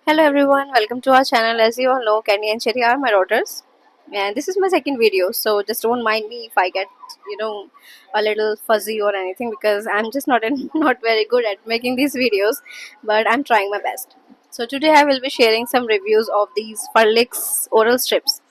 Hello everyone, welcome to our channel. As you all know, Kenny and Cherry are my daughters, and this is my second video. So just don't mind me if I get, a little fuzzy or anything because I'm just not very good at making these videos, but I'm trying my best. So today I will be sharing some reviews of these Farlix oral strips,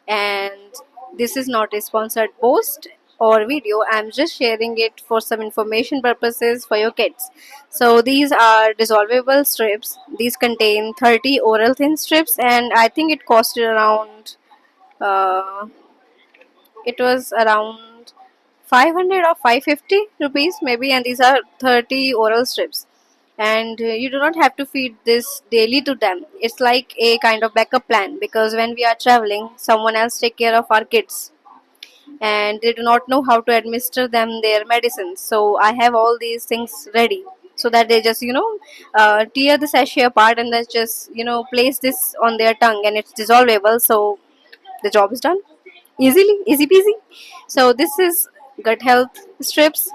and this is not a sponsored post or video. I'm just sharing it for some information purposes for your kids. So these are dissolvable strips. These contain 30 oral thin strips, and I think it costed around uh, it was around 500 or 550 rupees maybe, and these are 30 oral strips. And you do not have to feed this daily to them. It's like a kind of backup plan because when we are traveling, someone else take care of our kids and they do not know how to administer them their medicines. So I have all these things ready so that they just tear the sachet apart and then just place this on their tongue and it's dissolvable. So the job is done easily, easy peasy. So this is gut health strips.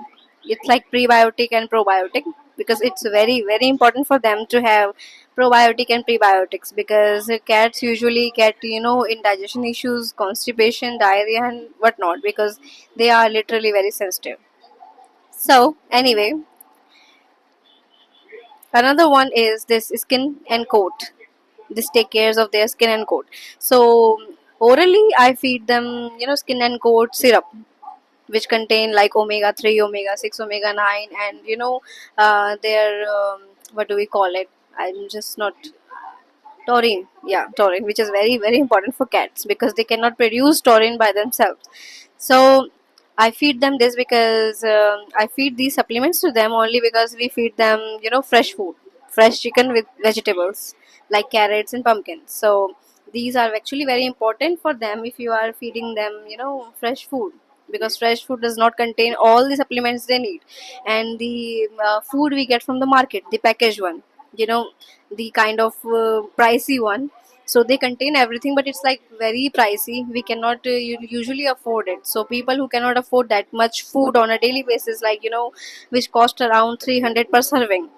It's like prebiotic and probiotic because it's very important for them to have probiotic and prebiotics because cats usually get indigestion issues, constipation, diarrhea and whatnot because they are literally very sensitive. So anyway, another one is this skin and coat. This take cares of their skin and coat. So orally I feed them skin and coat syrup which contain like omega 3, omega 6, omega 9, and their what do we call it? I'm just not taurine. Yeah, taurine, which is very important for cats because they cannot produce taurine by themselves. So I feed them this because I feed these supplements to them only because we feed them fresh food, fresh chicken with vegetables like carrots and pumpkins. So these are actually very important for them if you are feeding them fresh food because fresh food does not contain all the supplements they need, and the food we get from the market, the packaged one, you know the kind of pricey one, so they contain everything but it's like very pricey. We cannot usually afford it. So people who cannot afford that much food on a daily basis, like which cost around 300 per serving,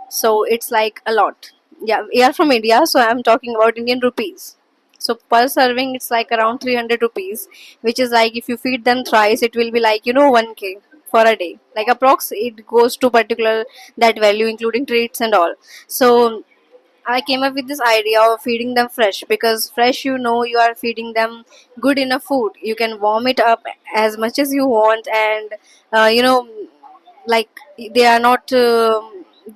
so it's like a lot. Yeah, we are from India, so I'm talking about Indian rupees. So per serving it's like around 300 rupees, which is like if you feed them thrice it will be like 1k for a day, like approx it goes to particular that value including treats and all. So I came up with this idea of feeding them fresh because fresh, you are feeding them good enough food. You can warm it up as much as you want, and like they are not.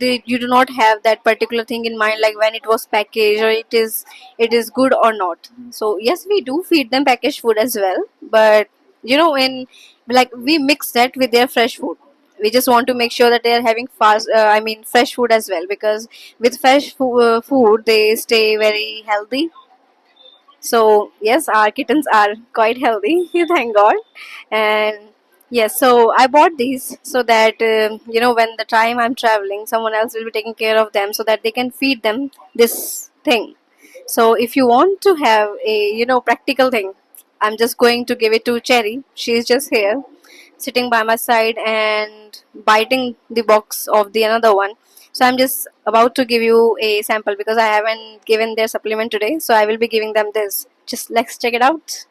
You do not have that particular thing in mind, like when it was packaged or it is good or not. So yes, we do feed them packaged food as well, but in like we mix that with their fresh food. We just want to make sure that they are having fresh food as well because with food they stay very healthy. So yes, our kittens are quite healthy thank god. And yes, so I bought these so that when the time I'm traveling someone else will be taking care of them so that they can feed them this thing. So if you want to have a practical thing, I'm just going to give it to Cherry. She's just here sitting by my side and biting the box of the another one. So I'm just about to give you a sample because I haven't given their supplement today. So I will be giving them this. Just let's check it out.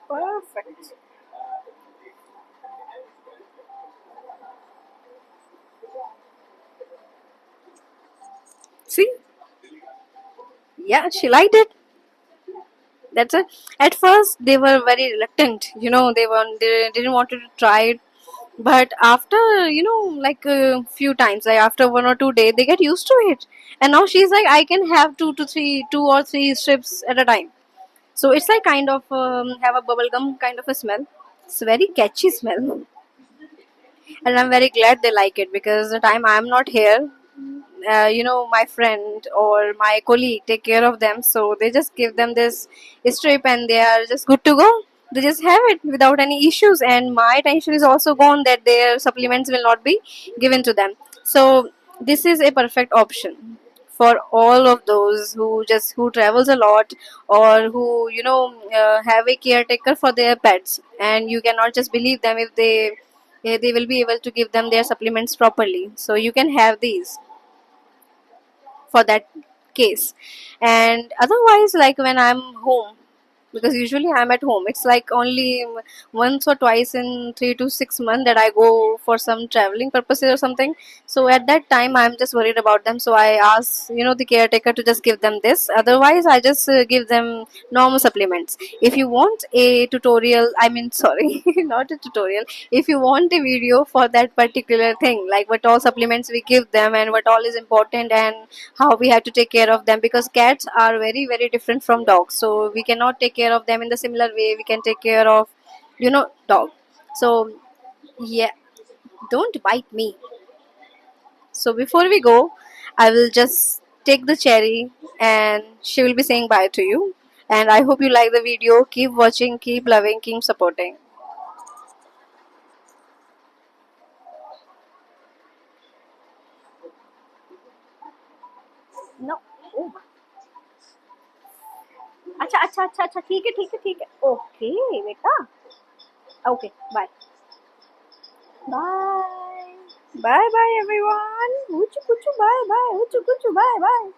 Perfect. See? Yeah, she liked it. That's it. At first, they were very reluctant. They didn't want to try it. But after like a few times, like after 1 or 2 days, they get used to it. And now she's like, I can have two or three strips at a time. So it's like kind of have a bubblegum kind of a smell. It's very catchy smell, and I'm very glad they like it because the time I'm not here, my friend or my colleague take care of them, so they just give them this strip and they are just good to go. They just have it without any issues, and my tension is also gone that their supplements will not be given to them. So this is a perfect option for all of those who travels a lot, or who have a caretaker for their pets, and you cannot just believe them if they will be able to give them their supplements properly. So you can have these for that case. And otherwise, like when I'm home, because usually I'm at home, it's like only once or twice in 3 to 6 months that I go for some traveling purposes or something. So at that time I'm just worried about them, so I ask the caretaker to just give them this. Otherwise I just give them normal supplements. If you want a tutorial, I mean, sorry, not a tutorial, if you want a video for that particular thing, like what all supplements we give them and what all is important and how we have to take care of them, because cats are very very different from dogs, so we cannot take care of them in the similar way we can take care of dog. So yeah, don't bite me. So before we go, I will just take the cherry and she will be saying bye to you. And I hope you like the video. Keep watching, keep loving, keep supporting. No. Oh. अच्छा अच्छा अच्छा अच्छा, ठीक है ठीक है ठीक है, ओके बेटा, okay bye bye bye bye everyone, कुछ कुछ बाय बाय, कुछ कुछ बाय बाय.